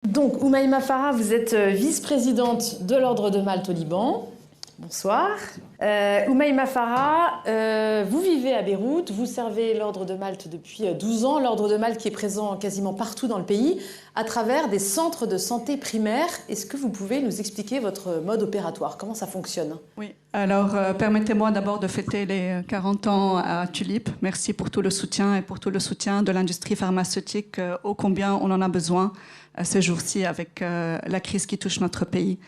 Donc, Oumaima Farah, vous êtes vice-présidente de l'Ordre de Malte au Liban. Bonsoir. Oumaima Farah, vous vivez à Beyrouth, vous servez l'Ordre de Malte depuis 12 ans, l'Ordre de Malte qui est présent quasiment partout dans le pays, à travers des centres de santé primaires. Est-ce que vous pouvez nous expliquer votre mode opératoire? Comment ça fonctionne? Oui, alors permettez-moi d'abord de fêter les 40 ans à Tulip. Merci pour tout le soutien et pour tout le soutien de l'industrie pharmaceutique, ô combien on en a besoin ces jours-ci avec la crise qui touche notre pays.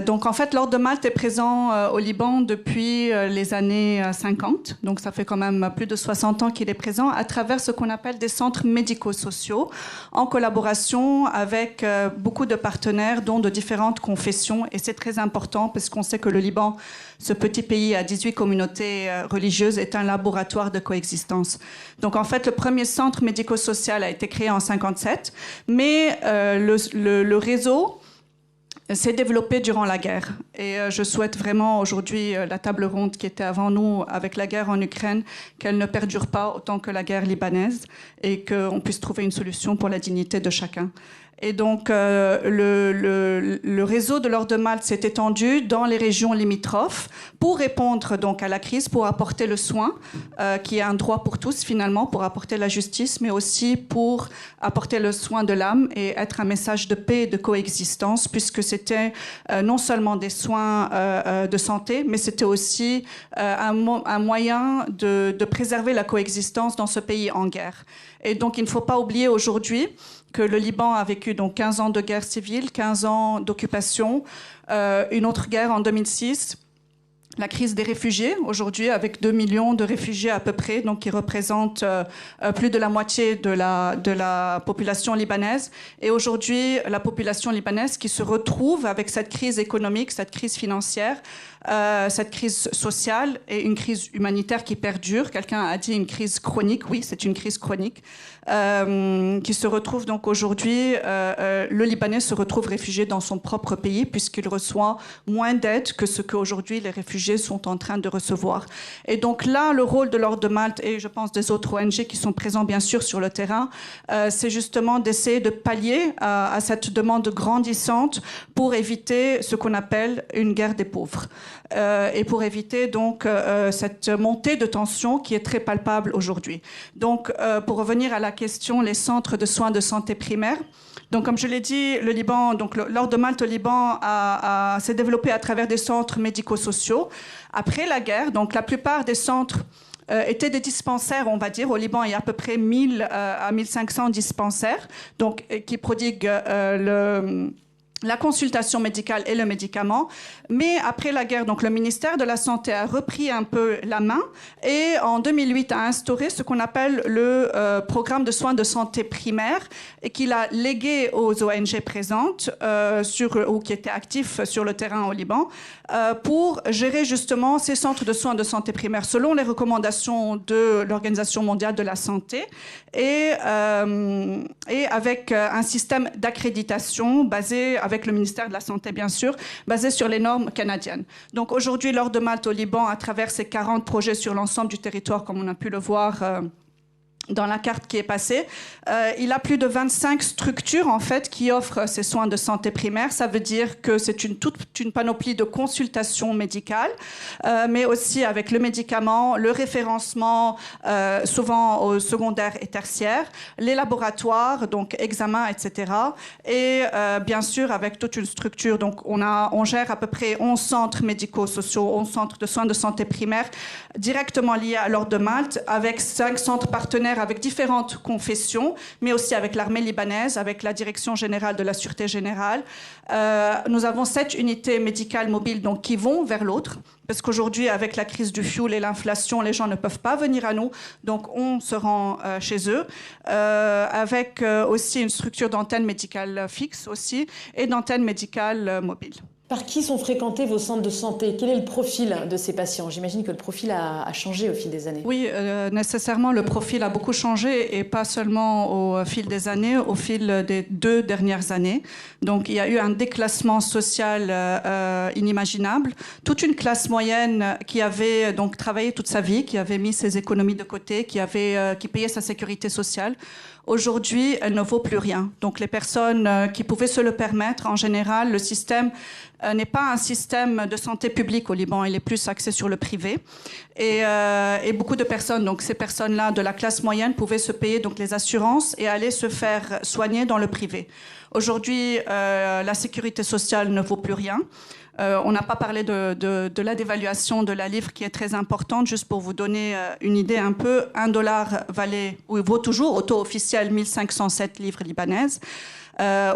Donc en fait, l'Ordre de Malte est présent au Liban depuis les années 50. Donc ça fait quand même plus de 60 ans qu'il est présent à travers ce qu'on appelle des centres médico-sociaux en collaboration avec beaucoup de partenaires, dont de différentes confessions. Et c'est très important parce qu'on sait que le Liban, ce petit pays à 18 communautés religieuses, est un laboratoire de coexistence. Donc en fait, le premier centre médico-social a été créé en 57, mais le réseau s'est développé durant la guerre. Et je souhaite vraiment aujourd'hui la table ronde qui était avant nous avec la guerre en Ukraine, qu'elle ne perdure pas autant que la guerre libanaise et qu'on puisse trouver une solution pour la dignité de chacun. Et donc, le réseau de l'Ordre de Malte s'est étendu dans les régions limitrophes pour répondre donc à la crise, pour apporter le soin, qui est un droit pour tous finalement, pour apporter la justice, mais aussi pour apporter le soin de l'âme et être un message de paix et de coexistence, puisque c'était non seulement des soins de santé, mais c'était aussi un moyen de préserver la coexistence dans ce pays en guerre. Et donc, il ne faut pas oublier aujourd'hui que le Liban a vécu donc 15 ans de guerre civile, 15 ans d'occupation, une autre guerre en 2006, la crise des réfugiés, aujourd'hui avec 2 millions de réfugiés à peu près, donc qui représentent plus de la moitié de la population libanaise. Et aujourd'hui, la population libanaise qui se retrouve avec cette crise économique, cette crise financière, cette crise sociale et une crise humanitaire qui perdure. Quelqu'un a dit une crise chronique. Oui, c'est une crise chronique qui se retrouve donc aujourd'hui. Le Libanais se retrouve réfugié dans son propre pays puisqu'il reçoit moins d'aide que ce qu'aujourd'hui les réfugiés sont en train de recevoir. Et donc là, le rôle de l'Ordre de Malte et je pense des autres ONG qui sont présents bien sûr sur le terrain, c'est justement d'essayer de pallier à cette demande grandissante pour éviter ce qu'on appelle une guerre des pauvres. Et pour éviter donc cette montée de tension qui est très palpable aujourd'hui. Donc, pour revenir à la question, les centres de soins de santé primaire. Donc, comme je l'ai dit, le Liban, donc l'Ordre de Malte au Liban s'est développé à travers des centres médico-sociaux. Après la guerre, donc la plupart des centres étaient des dispensaires, on va dire. Au Liban, il y a à peu près 1000 à 1500 dispensaires, donc qui prodiguent la consultation médicale et le médicament. Mais après la guerre, donc le ministère de la Santé a repris un peu la main et en 2008 a instauré ce qu'on appelle le programme de soins de santé primaire et qu'il a légué aux ONG présentes ou qui étaient actifs sur le terrain au Liban pour gérer justement ces centres de soins de santé primaire selon les recommandations de l'Organisation mondiale de la santé et avec un système d'accréditation basé avec le ministère de la Santé, bien sûr, basé sur les normes canadiennes. Donc aujourd'hui, l'Ordre de Malte au Liban, à travers ses 40 projets sur l'ensemble du territoire, comme on a pu le voir dans la carte qui est passée, il a plus de 25 structures en fait qui offrent ces soins de santé primaire. Ça veut dire que c'est toute une panoplie de consultations médicales, mais aussi avec le médicament, le référencement, souvent au secondaire et tertiaire, les laboratoires, donc examens, etc. Et bien sûr avec toute une structure. Donc on gère à peu près 11 centres médico-sociaux, 11 centres de soins de santé primaire directement liés à l'Ordre de Malte, avec 5 centres partenaires avec différentes confessions, mais aussi avec l'armée libanaise, avec la Direction générale de la Sûreté générale. Nous avons 7 unités médicales mobiles donc, qui vont vers l'autre, parce qu'aujourd'hui, avec la crise du fioul et l'inflation, les gens ne peuvent pas venir à nous, donc on se rend chez eux, avec aussi une structure d'antenne médicale fixe aussi, et d'antenne médicale mobile. Par qui sont fréquentés vos centres de santé? Quel est le profil de ces patients? J'imagine que le profil a changé au fil des années. Oui, nécessairement, le profil a beaucoup changé et pas seulement au fil des années, au fil des 2 dernières années. Donc, il y a eu un déclassement social inimaginable. Toute une classe moyenne qui avait donc travaillé toute sa vie, qui avait mis ses économies de côté, qui payait sa sécurité sociale. Aujourd'hui, elle ne vaut plus rien. Donc, les personnes qui pouvaient se le permettre, en général, le système n'est pas un système de santé publique au Liban, il est plus axé sur le privé. Et beaucoup de personnes, donc ces personnes-là de la classe moyenne, pouvaient se payer donc les assurances et aller se faire soigner dans le privé. Aujourd'hui, la sécurité sociale ne vaut plus rien. On n'a pas parlé de la dévaluation de la livre qui est très importante. Juste pour vous donner une idée un peu, $1 vaut toujours, au taux officiel, 1507 livres libanaises.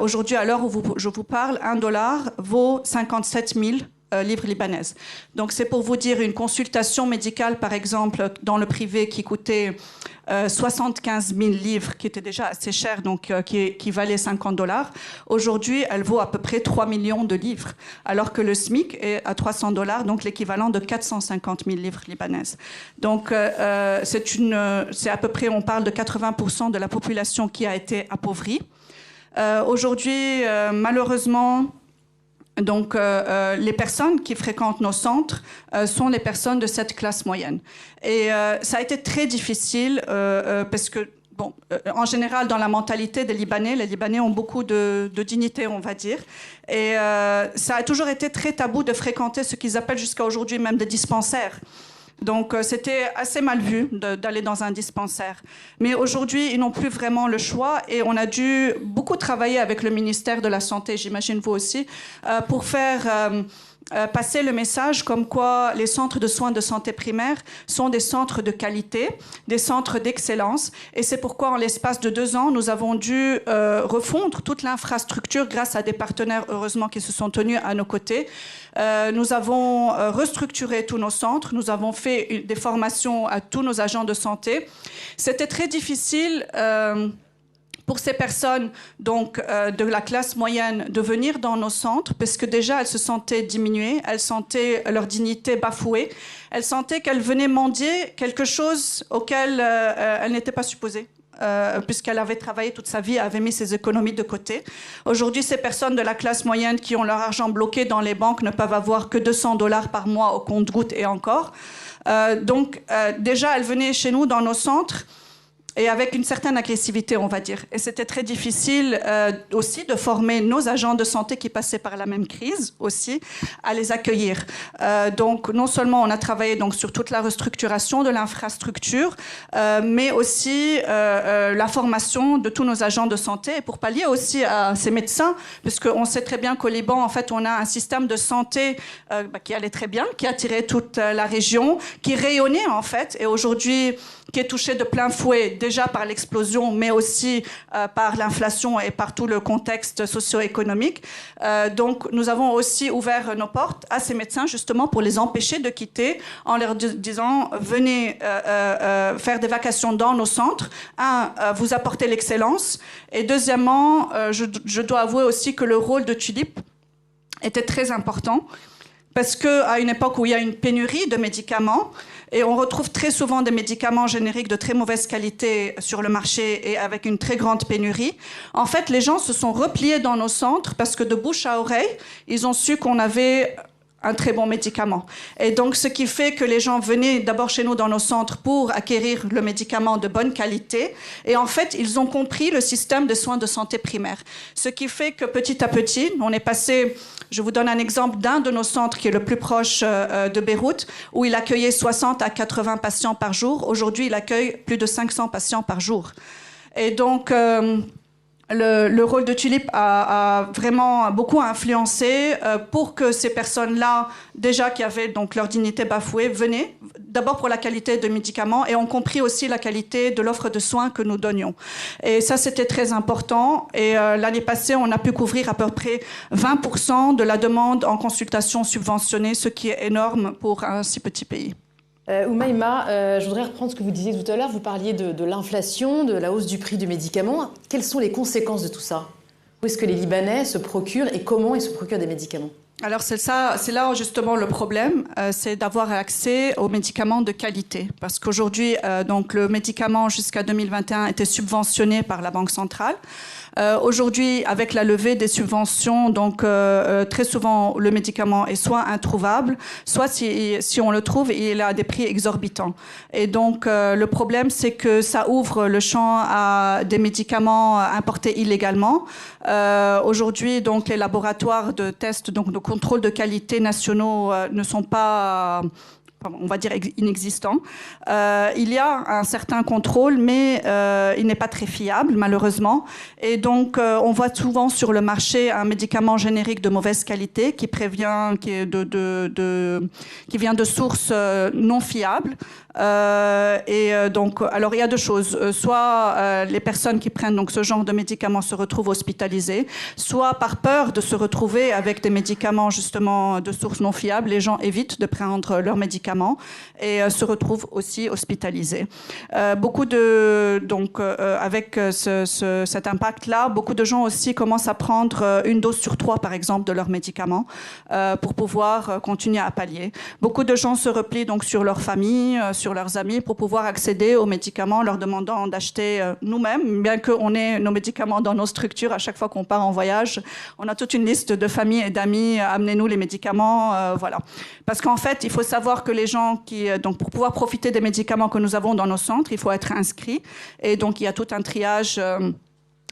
Aujourd'hui, à l'heure où je vous parle, $1 vaut 57 000 livres libanaises. Donc c'est pour vous dire, une consultation médicale, par exemple, dans le privé qui coûtait 75 000 livres, qui était déjà assez cher, donc qui valait $50. Aujourd'hui, elle vaut à peu près 3 millions de livres, alors que le SMIC est à $300, donc l'équivalent de 450 000 livres libanaises. Donc c'est à peu près, on parle de 80% de la population qui a été appauvrie. Aujourd'hui, malheureusement, donc, les personnes qui fréquentent nos centres sont les personnes de cette classe moyenne. Et ça a été très difficile parce que, bon, en général, dans la mentalité des Libanais, les Libanais ont beaucoup de dignité, on va dire. Et ça a toujours été très tabou de fréquenter ce qu'ils appellent jusqu'à aujourd'hui même des dispensaires. Donc, c'était assez mal vu d'aller dans un dispensaire. Mais aujourd'hui, ils n'ont plus vraiment le choix et on a dû beaucoup travailler avec le ministère de la Santé, j'imagine vous aussi, pour faire passer le message comme quoi les centres de soins de santé primaire sont des centres de qualité, des centres d'excellence. Et c'est pourquoi, en l'espace de 2 ans, nous avons dû refondre toute l'infrastructure grâce à des partenaires, heureusement, qui se sont tenus à nos côtés. Nous avons restructuré tous nos centres. Nous avons fait des formations à tous nos agents de santé. C'était très difficile pour ces personnes donc, de la classe moyenne de venir dans nos centres parce que déjà, elles se sentaient diminuées, elles sentaient leur dignité bafouée, elles sentaient qu'elles venaient mendier quelque chose auquel elles n'étaient pas supposées. Puisqu'elle avait travaillé toute sa vie, avait mis ses économies de côté. Aujourd'hui, ces personnes de la classe moyenne qui ont leur argent bloqué dans les banques ne peuvent avoir que $200 par mois au compte-gouttes et encore. Donc, déjà, elles venaient chez nous dans nos centres et avec une certaine agressivité, on va dire. Et c'était très difficile aussi de former nos agents de santé qui passaient par la même crise aussi, à les accueillir. Donc, non seulement on a travaillé donc, sur toute la restructuration de l'infrastructure, mais aussi la formation de tous nos agents de santé, et pour pallier aussi à ces médecins, puisqu'on sait très bien qu'au Liban, en fait, on a un système de santé qui allait très bien, qui attirait toute la région, qui rayonnait, en fait, et aujourd'hui, qui est touché de plein fouet déjà par l'explosion, mais aussi par l'inflation et par tout le contexte socio-économique. Donc, nous avons aussi ouvert nos portes à ces médecins, justement, pour les empêcher de quitter, en leur disant, venez faire des vacations dans nos centres. Vous apportez l'excellence. Et deuxièmement, je dois avouer aussi que le rôle de Tulip était très important, parce qu'à une époque où il y a une pénurie de médicaments, et on retrouve très souvent des médicaments génériques de très mauvaise qualité sur le marché et avec une très grande pénurie. En fait, les gens se sont repliés dans nos centres parce que de bouche à oreille, ils ont su qu'on avait un très bon médicament. Et donc, ce qui fait que les gens venaient d'abord chez nous dans nos centres pour acquérir le médicament de bonne qualité. Et en fait, ils ont compris le système de soins de santé primaire. Ce qui fait que petit à petit, on est passé... Je vous donne un exemple d'un de nos centres qui est le plus proche de Beyrouth, où il accueillait 60 à 80 patients par jour. Aujourd'hui, il accueille plus de 500 patients par jour. Et donc, le rôle de Tulip a vraiment beaucoup influencé pour que ces personnes-là, déjà qui avaient donc leur dignité bafouée, venaient d'abord pour la qualité de médicaments et ont compris aussi la qualité de l'offre de soins que nous donnions. Et ça, c'était très important. Et l'année passée, on a pu couvrir à peu près 20% de la demande en consultation subventionnée, ce qui est énorme pour un si petit pays. Oumaima, je voudrais reprendre ce que vous disiez tout à l'heure. Vous parliez de l'inflation, de la hausse du prix du médicament. Quelles sont les conséquences de tout ça? Où est-ce que les Libanais se procurent et comment ils se procurent des médicaments? Alors c'est là justement le problème, c'est d'avoir accès aux médicaments de qualité. Parce qu'aujourd'hui, donc le médicament jusqu'à 2021 était subventionné par la Banque centrale. Aujourd'hui, avec la levée des subventions, donc très souvent le médicament est soit introuvable, soit si on le trouve, il a des prix exorbitants. Et donc le problème, c'est que ça ouvre le champ à des médicaments importés illégalement. Aujourd'hui, donc les laboratoires de tests, donc de contrôle de qualité nationaux ne sont pas on va dire inexistant. Il y a un certain contrôle, mais il n'est pas très fiable, malheureusement. Et donc, on voit souvent sur le marché un médicament générique de mauvaise qualité qui vient de sources non fiables. Donc, alors il y a deux choses. Soit les personnes qui prennent donc ce genre de médicaments se retrouvent hospitalisées, soit par peur de se retrouver avec des médicaments justement de sources non fiables, les gens évitent de prendre leurs médicaments et se retrouvent aussi hospitalisés. Avec cet impact-là, beaucoup de gens aussi commencent à prendre une dose sur 3, par exemple, de leurs médicaments pour pouvoir continuer à pallier. Beaucoup de gens se replient donc sur leur famille, sur leurs amis pour pouvoir accéder aux médicaments, leur demandant d'acheter nous-mêmes, bien qu'on ait nos médicaments dans nos structures. À chaque fois qu'on part en voyage, on a toute une liste de familles et d'amis, amenez-nous les médicaments, voilà. Parce qu'en fait, il faut savoir que les gens donc pour pouvoir profiter des médicaments que nous avons dans nos centres, il faut être inscrit. Et donc, il y a tout un triage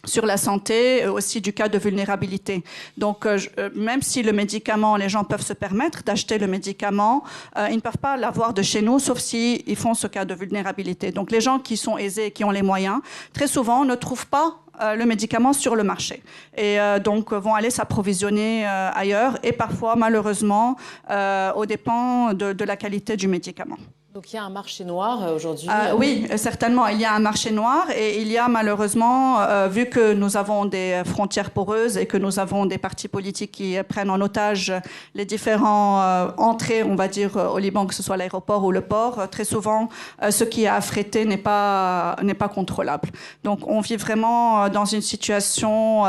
sur la santé, aussi du cas de vulnérabilité. Donc, même si le médicament, les gens peuvent se permettre d'acheter le médicament, ils ne peuvent pas l'avoir de chez nous, sauf s'ils font ce cas de vulnérabilité. Donc, les gens qui sont aisés et qui ont les moyens, très souvent, ne trouvent pas le médicament sur le marché. Et donc, vont aller s'approvisionner ailleurs et parfois, malheureusement, aux dépens de la qualité du médicament. Donc il y a un marché noir aujourd'hui. Oui, certainement. Il y a un marché noir et il y a malheureusement, vu que nous avons des frontières poreuses et que nous avons des partis politiques qui prennent en otage les différentes entrées, on va dire, au Liban, que ce soit l'aéroport ou le port, très souvent, ce qui est affrété n'est pas contrôlable. Donc on vit vraiment dans une situation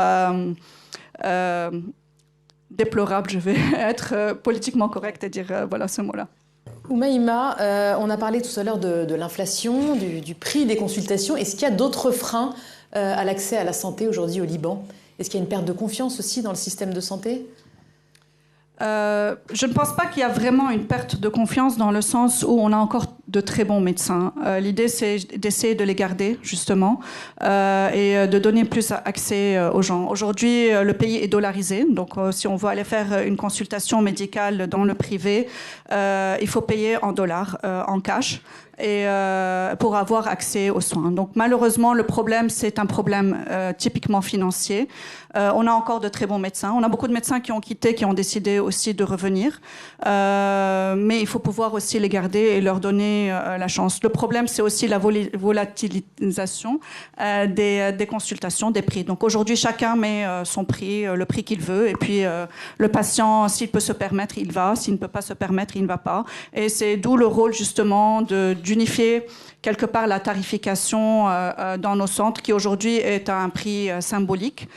déplorable, je vais être politiquement correcte et dire voilà ce mot-là. Oumaima, on a parlé tout à l'heure de l'inflation, du prix des consultations. Est-ce qu'il y a d'autres freins à l'accès à la santé aujourd'hui au Liban? Est-ce qu'il y a une perte de confiance aussi dans le système de santé? Je ne pense pas qu'il y a vraiment une perte de confiance dans le sens où on a encore de très bons médecins. L'idée, c'est d'essayer de les garder, justement, et de donner plus accès aux gens. Aujourd'hui, le pays est dollarisé. Donc, si on veut aller faire une consultation médicale dans le privé, il faut payer en dollars, en cash, et pour avoir accès aux soins. Donc, malheureusement, le problème, c'est un problème typiquement financier. On a encore de très bons médecins. On a beaucoup de médecins qui ont quitté, qui ont décidé aussi de revenir. Mais il faut pouvoir aussi les garder et leur donner la chance. Le problème, c'est aussi la volatilisation des consultations, des prix. Donc aujourd'hui, chacun met son prix, le prix qu'il veut. Et puis le patient, s'il peut se permettre, il va. S'il ne peut pas se permettre, il ne va pas. Et c'est d'où le rôle justement d'unifier quelque part la tarification dans nos centres, qui aujourd'hui est à un prix symbolique.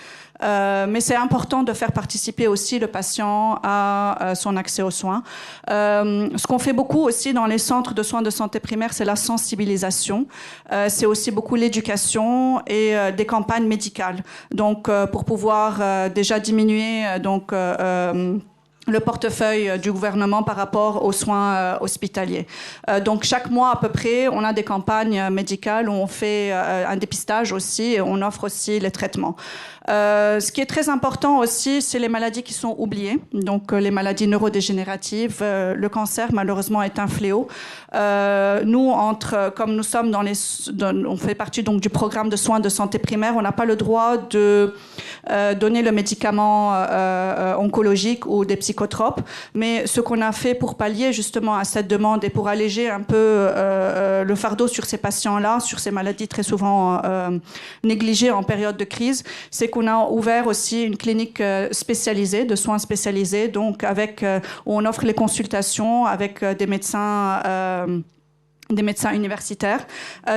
Mais c'est important de faire participer aussi le patient à son accès aux soins. Ce qu'on fait beaucoup aussi dans les centres de soins de santé primaire, c'est la sensibilisation. C'est aussi beaucoup l'éducation et des campagnes médicales. Donc, pour pouvoir déjà diminuer le portefeuille du gouvernement par rapport aux soins hospitaliers. Donc chaque mois à peu près, on a des campagnes médicales où on fait un dépistage aussi et on offre aussi les traitements. Ce qui est très important aussi, c'est les maladies qui sont oubliées. Donc les maladies neurodégénératives, le cancer malheureusement est un fléau. Nous, comme nous sommes on fait partie donc du programme de soins de santé primaire, on n'a pas le droit de donner le médicament oncologique ou des psychotropes. Mais ce qu'on a fait pour pallier justement à cette demande et pour alléger un peu le fardeau sur ces patients-là, sur ces maladies très souvent négligées en période de crise, c'est qu'on a ouvert aussi une clinique spécialisée, de soins spécialisés, donc où on offre les consultations avec des médecins des médecins universitaires,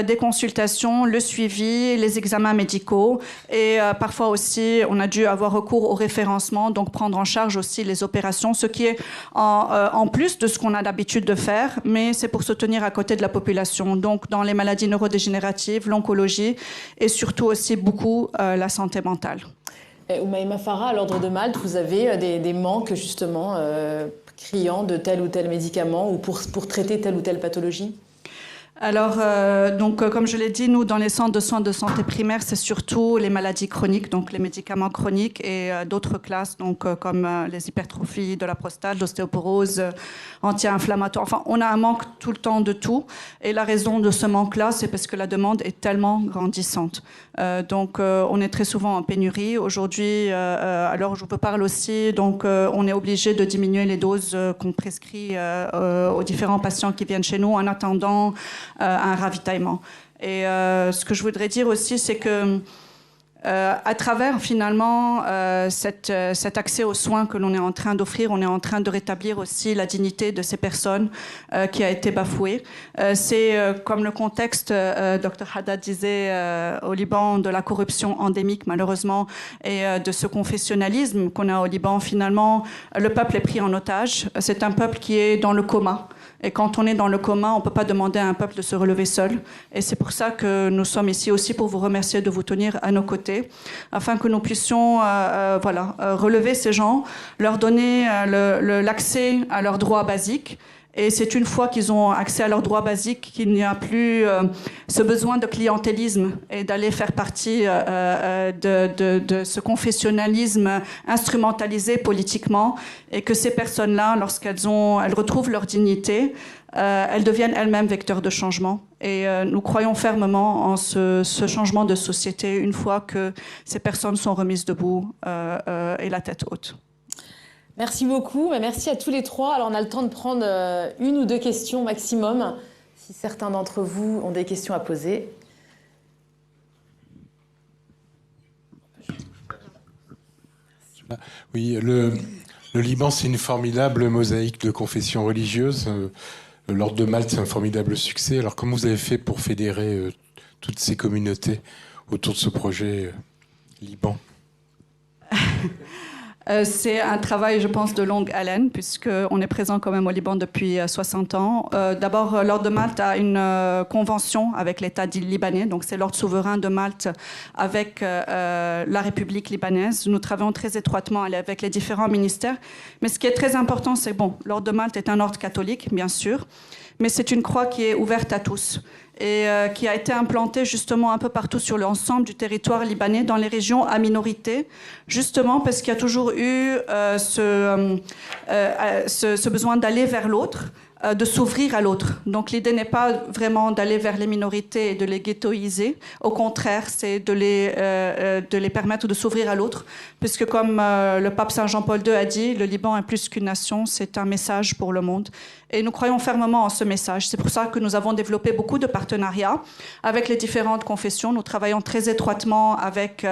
des consultations, le suivi, les examens médicaux et parfois aussi on a dû avoir recours au référencement, donc prendre en charge aussi les opérations, ce qui est en plus de ce qu'on a l'habitude de faire, mais c'est pour se tenir à côté de la population, donc dans les maladies neurodégénératives, l'oncologie et surtout aussi beaucoup la santé mentale. Oumaima Farah, à l'Ordre de Malte, vous avez des manques justement criants de tel ou tel médicament ou pour traiter telle ou telle pathologie ? Alors, comme je l'ai dit, nous, dans les centres de soins de santé primaire, c'est surtout les maladies chroniques, donc les médicaments chroniques et d'autres classes, comme les hypertrophies de la prostate, l'ostéoporose, anti-inflammatoire. Enfin, on a un manque tout le temps de tout. Et la raison de ce manque-là, c'est parce que la demande est tellement grandissante. On est très souvent en pénurie. Aujourd'hui, alors je vous parle aussi, on est obligé de diminuer les doses qu'on prescrit aux différents patients qui viennent chez nous en attendant un ravitaillement. Et ce que je voudrais dire aussi, c'est que à travers finalement cet accès aux soins que l'on est en train d'offrir, on est en train de rétablir aussi la dignité de ces personnes qui a été bafouée. C'est comme le contexte, Dr Haddad disait au Liban, de la corruption endémique malheureusement et de ce confessionnalisme qu'on a au Liban. Finalement, le peuple est pris en otage. C'est un peuple qui est dans le coma. Et quand on est dans le coma, on ne peut pas demander à un peuple de se relever seul. Et c'est pour ça que nous sommes ici aussi pour vous remercier de vous tenir à nos côtés, afin que nous puissions relever ces gens, leur donner l'accès à leurs droits basiques. Et c'est une fois qu'ils ont accès à leurs droits basiques qu'il n'y a plus ce besoin de clientélisme et d'aller faire partie de ce confessionnalisme instrumentalisé politiquement, et que ces personnes-là, lorsqu'elles retrouvent leur dignité, elles deviennent elles-mêmes vecteurs de changement. Et nous croyons fermement en ce changement de société une fois que ces personnes sont remises debout et la tête haute. Merci beaucoup, merci à tous les trois. Alors on a le temps de prendre une ou deux questions maximum, si certains d'entre vous ont des questions à poser. Oui, le Liban, c'est une formidable mosaïque de confessions religieuses. L'Ordre de Malte, c'est un formidable succès. Alors comment vous avez fait pour fédérer toutes ces communautés autour de ce projet Liban ? C'est un travail, je pense, de longue haleine, puisqu'on est présent quand même au Liban depuis 60 ans. D'abord, l'Ordre de Malte a une convention avec l'État libanais, donc c'est l'Ordre souverain de Malte avec la République libanaise. Nous travaillons très étroitement avec les différents ministères. Mais ce qui est très important, c'est l'Ordre de Malte est un ordre catholique, bien sûr, mais c'est une croix qui est ouverte à tous et qui a été implantée justement un peu partout sur l'ensemble du territoire libanais, dans les régions à minorité, justement parce qu'il y a toujours eu ce besoin d'aller vers l'autre, de s'ouvrir à l'autre. Donc l'idée n'est pas vraiment d'aller vers les minorités et de les ghettoiser. Au contraire, c'est de les permettre de s'ouvrir à l'autre, puisque comme le pape Saint Jean-Paul II a dit, le Liban est plus qu'une nation, c'est un message pour le monde. Et nous croyons fermement en ce message. C'est pour ça que nous avons développé beaucoup de partenariats avec les différentes confessions. Nous travaillons très étroitement avec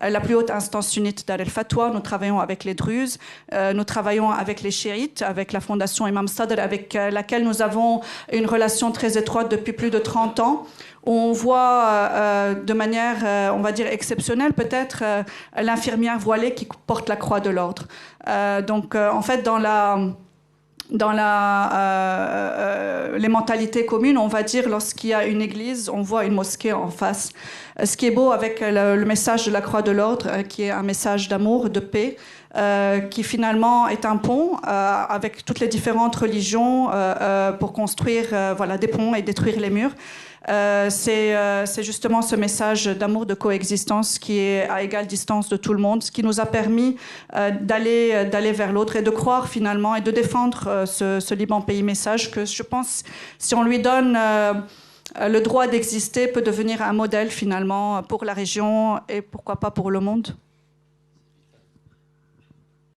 la plus haute instance sunnite d'Al Fatwa. Nous travaillons avec les Druzes. Nous travaillons avec les chiites, avec la fondation Imam Sadr, avec laquelle nous avons une relation très étroite depuis plus de 30 ans. On voit de manière, on va dire, exceptionnelle peut-être, l'infirmière voilée qui porte la croix de l'ordre. En fait, dans les mentalités communes, on va dire, lorsqu'il y a une église, on voit une mosquée en face. Ce qui est beau avec le message de la croix de l'ordre, qui est un message d'amour, de paix, qui finalement est un pont avec toutes les différentes religions pour construire des ponts et détruire les murs. C'est justement ce message d'amour, de coexistence qui est à égale distance de tout le monde, ce qui nous a permis d'aller vers l'autre et de croire finalement et de défendre ce Liban pays message que je pense, si on lui donne le droit d'exister, peut devenir un modèle finalement pour la région et pourquoi pas pour le monde.